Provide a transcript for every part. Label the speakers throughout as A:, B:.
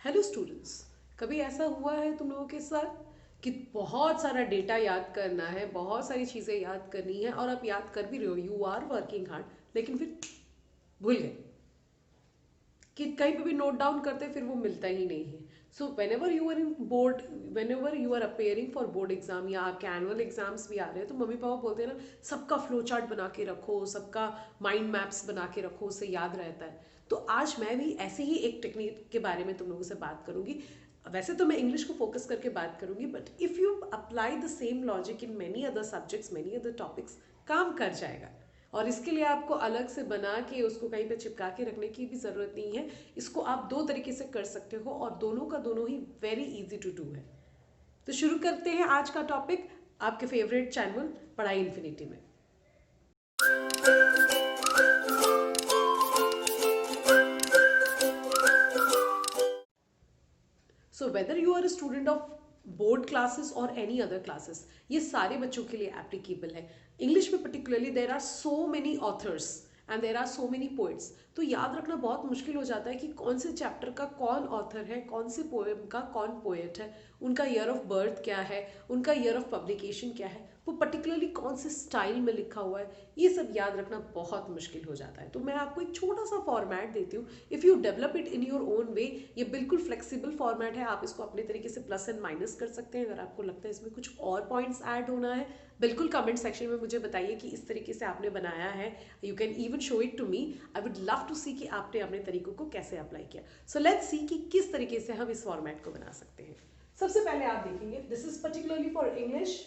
A: Hello students, कभी ऐसा हुआ है तुम लोगों के साथ कि बहुत सारा डेटा याद करना है, बहुत सारी चीज़ें याद करनी है और आप याद कर भी रहे हो, यू आर वर्किंग हार्ड, लेकिन फिर भूल गए कि कहीं पे भी नोट डाउन करते फिर वो मिलता ही नहीं है। So whenever you are in board, whenever you are appearing for board exam या आपके एनुअल एग्जाम्स भी आ रहे हैं, तो मम्मी पापा बोलते हैं ना, सबका फ्लो चार्ट बना के रखो, सबका माइंड मैप्स बना के रखो, उससे याद रहता है। तो आज मैं भी ऐसे ही एक टेक्निक के बारे में तुम लोगों से बात करूंगी। वैसे तो मैं इंग्लिश को फोकस करके बात करूंगी, but if you apply the same logic in many other subjects, many other topics, काम कर जाएगा। और इसके लिए आपको अलग से बना के उसको कहीं पे चिपका के रखने की भी ज़रूरत नहीं है। इसको आप दो तरीके से कर सकते हो और दोनों का दोनों ही वेरी इजी टू डू है। तो शुरू करते हैं आज का टॉपिक आपके फेवरेट चैनल पढ़ाई इन्फिनिटी में। So whether you are a student of board classes और एनी अदर क्लासेस, ये सारे बच्चों के लिए एप्लीकेबल है। इंग्लिश में particularly there are so many authors and there are so many poets. तो याद रखना बहुत मुश्किल हो जाता है कि कौन से चैप्टर का कौन ऑथर है, कौन से पोएम का कौन पोएट है, उनका ईयर ऑफ बर्थ क्या है, उनका ईयर ऑफ पब्लिकेशन क्या है, वो पर्टिकुलरली कौन से स्टाइल में लिखा हुआ है, ये सब याद रखना बहुत मुश्किल हो जाता है। तो मैं आपको एक छोटा सा फॉर्मेट देती हूँ। If you develop it in your own way, ये बिल्कुल फ्लेक्सिबल फॉर्मेट है, आप इसको अपने तरीके से प्लस एंड माइनस कर सकते हैं। अगर आपको लगता है इसमें कुछ और पॉइंट्स ऐड होना है, बिल्कुल कमेंट सेक्शन में मुझे बताइए कि इस तरीके से आपने बनाया है। You can even show it to me, I would love to see कि आपने अपने तरीकों को कैसे अप्लाई किया। सो लेट्स सी कि किस तरीके से हम इस फॉर्मेट को बना सकते हैं। सबसे पहले आप देखेंगे, this is particularly for English,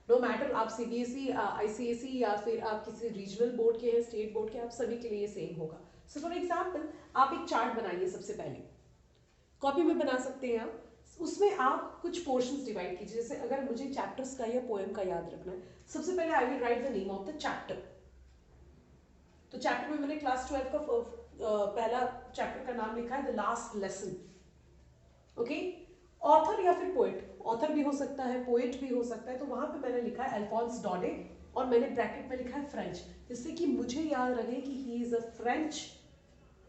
A: no matter आप सीबीएसई, आईसीएसई या फिर आप किसी रीजनल बोर्ड के हैं, स्टेट बोर्ड के, आप सभी के लिए सेम होगा। सो फॉर एग्जाम्पल, आप एक चार्ट बनाइए। सबसे पहले कॉपी में बना सकते हैं आप, उसमें आप कुछ पोर्शंस डिवाइड कीजिए। जैसे अगर मुझे चैप्टर्स का या पोएम का याद रखना है, सबसे पहले I will write the name of the chapter. तो चैप्टर में मैंने क्लास 12 का पहला चैप्टर का नाम लिखा है the last lesson. Okay, author या फिर पोएट, ऑथर भी हो सकता है, पोएट भी हो सकता है, तो वहां पे मैंने लिखा है अल्फोंस डॉडे और मैंने ब्रैकेट में लिखा है फ्रेंच, जिससे कि मुझे याद रहे कि he is a French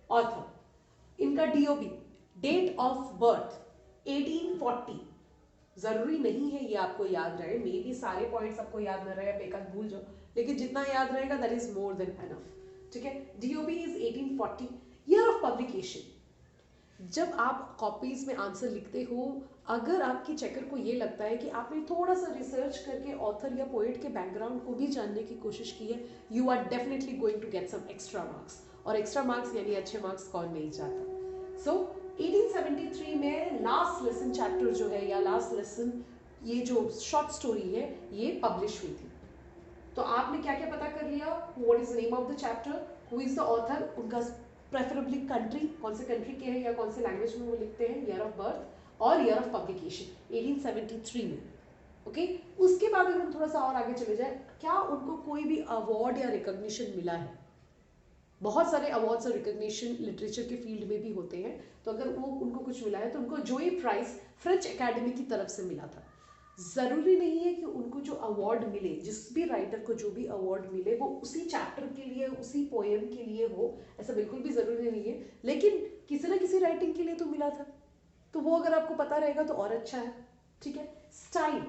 A: author. इनका डीओबी, डेट ऑफ बर्थ 1840। जरूरी नहीं है ये आपको याद रहे, मे बी सारे पॉइंट्स आपको याद न रहे, आप एक आध भूल जाओ, लेकिन जितना याद रहेगा that is more than enough. ठीक है, DOB is 1840। Year of publication, जब आप कॉपीज में आंसर लिखते हो, अगर आपके चेकर को ये लगता है कि आपने थोड़ा सा रिसर्च करके ऑथर या पोएट के बैकग्राउंड को भी जानने की कोशिश की है, you are definitely going to get some extra marks. और एक्स्ट्रा मार्क्स यानी अच्छे मार्क्स कौन नहीं चाहता। सो 1873 में लास्ट लेसन चैप्टर जो है, या लास्ट लेसन, ये जो शॉर्ट स्टोरी है, ये पब्लिश हुई थी। तो आपने क्या क्या पता कर लिया, what is the name of the chapter, who is the author, उनका प्रेफरेबली कंट्री, कौन से कंट्री के हैं या कौन से लैंग्वेज में वो लिखते हैं, ईयर ऑफ बर्थ और ईयर ऑफ पब्लिकेशन 1873 में। ओके, उसके बाद अगर हम थोड़ा सा और आगे चले जाए, क्या उनको कोई भी अवार्ड या रिकॉग्निशन मिला है। बहुत सारे अवार्ड्स और रिकॉग्निशन लिटरेचर के फील्ड में भी होते हैं, तो अगर वो उनको कुछ मिला है तो उनको जोई प्राइज फ्रेंच एकेडमी की तरफ से मिला था। जरूरी नहीं है कि उनको जो अवार्ड मिले, जिस भी राइटर को जो भी अवार्ड मिले, वो उसी चैप्टर के लिए, उसी पोएम के लिए हो, ऐसा बिल्कुल भी जरूरी नहीं है, लेकिन किसी ना किसी राइटिंग के लिए तो मिला था। तो वो अगर आपको पता रहेगा तो और अच्छा है। ठीक है, स्टाइल,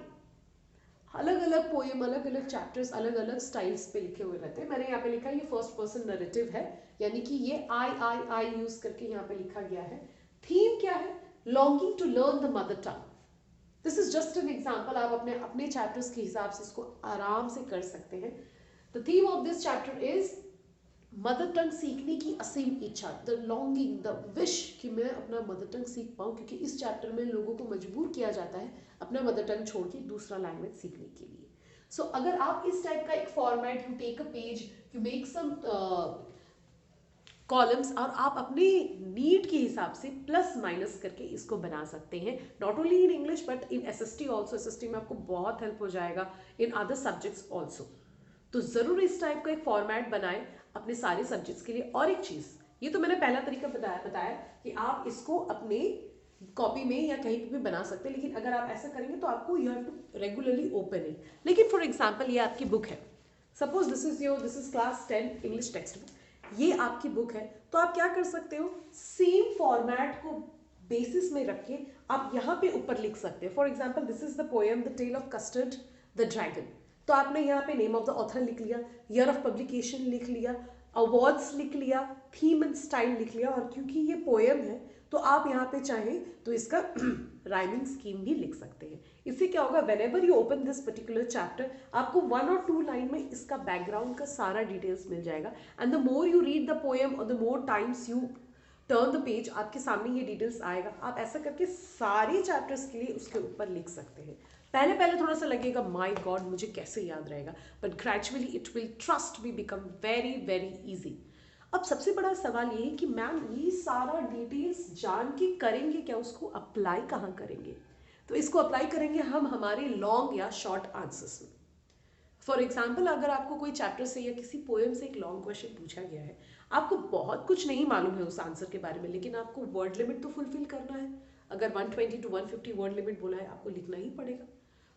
A: अलग अलग पोएम, अलग अलग चैप्टर्स अलग अलग स्टाइल्स पे लिखे हुए रहते हैं। मैंने यहाँ पे लिखा है ये फर्स्ट पर्सन नरेटिव है, यानी कि ये आई यूज करके यहाँ पे लिखा गया है। थीम क्या है, longing to learn the mother tongue. This is just an example, आप अपने अपने चैप्टर्स के हिसाब से इसको आराम से कर सकते हैं। The theme of this chapter is mother tongue सीखने की असीम इच्छा, द लॉन्गिंग, द विश कि मैं अपना मदर टंग सीख पाऊँ, क्योंकि इस चैप्टर में लोगों को मजबूर किया जाता है अपना मदर टंग छोड़ के दूसरा लैंग्वेज सीखने के लिए। सो अगर आप इस टाइप का एक format, you take a page, you make some columns, और आप अपने नीड के हिसाब से प्लस माइनस करके इसको बना सकते हैं, not only in English but in SST also. SST में आपको बहुत हेल्प हो जाएगा, इन अदर सब्जेक्ट्स ऑल्सो। तो जरूर इस टाइप का एक फॉर्मेट बनाएं अपने सारे सब्जेक्ट्स के लिए। और एक चीज, ये तो मैंने पहला तरीका बताया कि आप इसको अपने कॉपी में या कहीं पे भी बना सकते हैं, लेकिन अगर आप ऐसा करेंगे तो आपको you have to regularly open it. लेकिन फॉर एग्जाम्पल, ये आपकी बुक है, suppose this is class 10 English textbook, ये आपकी बुक है, तो आप क्या कर सकते हो, सेम फॉर्मेट को बेसिस में रख के आप यहाँ पे ऊपर लिख सकते हैं. For example this is the poem the tale of Custard the dragon. तो आपने यहाँ पे नेम ऑफ द ऑथर लिख लिया, ईयर ऑफ पब्लिकेशन लिख लिया, अवार्ड्स लिख लिया, थीम एंड स्टाइल लिख लिया. और क्योंकि ये पोएम है तो आप यहाँ पे चाहें तो इसका राइमिंग स्कीम भी लिख सकते हैं. इससे क्या होगा, when ever you open this particular chapter आपको 1 और 2 लाइन में इसका बैकग्राउंड का सारा डिटेल्स मिल जाएगा. And the more you read the poem और the more times you turn the page, आपके सामने ये डिटेल्स आएगा. आप ऐसा करके सारे चैप्टर्स के लिए उसके ऊपर लिख सकते हैं. पहले पहले थोड़ा सा लगेगा माय गॉड मुझे कैसे याद रहेगा, but gradually it will trust be become very very easy. अब सबसे बड़ा सवाल ये है कि मैम ये सारा डिटेल्स जान के करेंगे क्या, उसको अप्लाई कहाँ करेंगे? तो इसको अप्लाई करेंगे हम हमारे लॉन्ग या शॉर्ट आंसर्स में. फॉर एग्जाम्पल अगर आपको कोई चैप्टर से या किसी पोएम से एक लॉन्ग क्वेश्चन पूछा गया है, आपको बहुत कुछ नहीं मालूम है उस आंसर के बारे में, लेकिन आपको वर्ड लिमिट तो फुलफिल करना है. अगर 120 to 150 वर्ड लिमिट बोला है आपको लिखना ही पड़ेगा.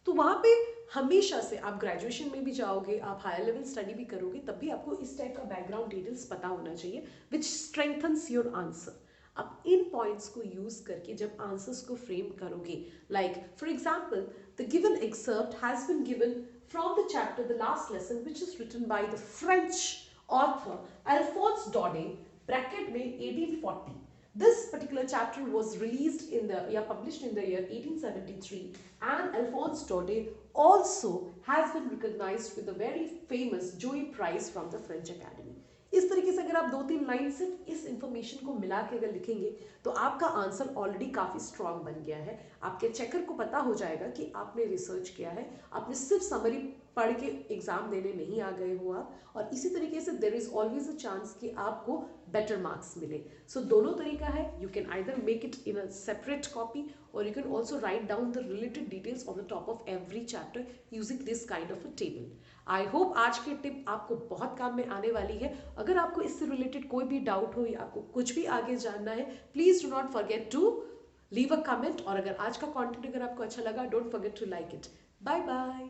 A: तो वहाँ पे हमेशा से आप ग्रेजुएशन में भी जाओगे, आप हायर लेवल स्टडी भी करोगे, तब भी आपको इस टाइप का बैकग्राउंड डिटेल्स पता होना चाहिए विच स्ट्रेंथन्स योर आंसर. आप इन पॉइंट्स को यूज करके जब आंसर्स को फ्रेम करोगे, like for example the given excerpt has been given from the chapter The Last Lesson, which is written by the French author Alphonse Daudet, bracket में 1840. This particular chapter was released in the published in the year 1873, and Alphonse Daudet also has been recognized with the very famous Joy Prize from the French Academy. इस तरीके से अगर आप 2-3 line सिर्फ इस information को मिला के अगर लिखेंगे तो आपका आंसर ऑलरेडी काफी स्ट्रांग बन गया है. आपके चेकर को पता हो जाएगा कि आपने रिसर्च किया है, आपने सिर्फ समरी पढ़ के एग्जाम देने नहीं आ गए हो आप. और इसी तरीके से there is always a chance कि आपको बेटर मार्क्स मिले. सो दोनों तरीका है, you can either make it in a separate copy और you can also write down the related details on the top of every chapter using this kind of a table. I hope आज की tip आपको बहुत काम में आने वाली है. अगर आपको इससे रिलेटेड कोई भी डाउट हो या आपको कुछ भी आगे जानना है, please do not forget to leave a comment. और अगर आज का कंटेंट अगर आपको अच्छा लगा, don't forget to like it. Bye bye.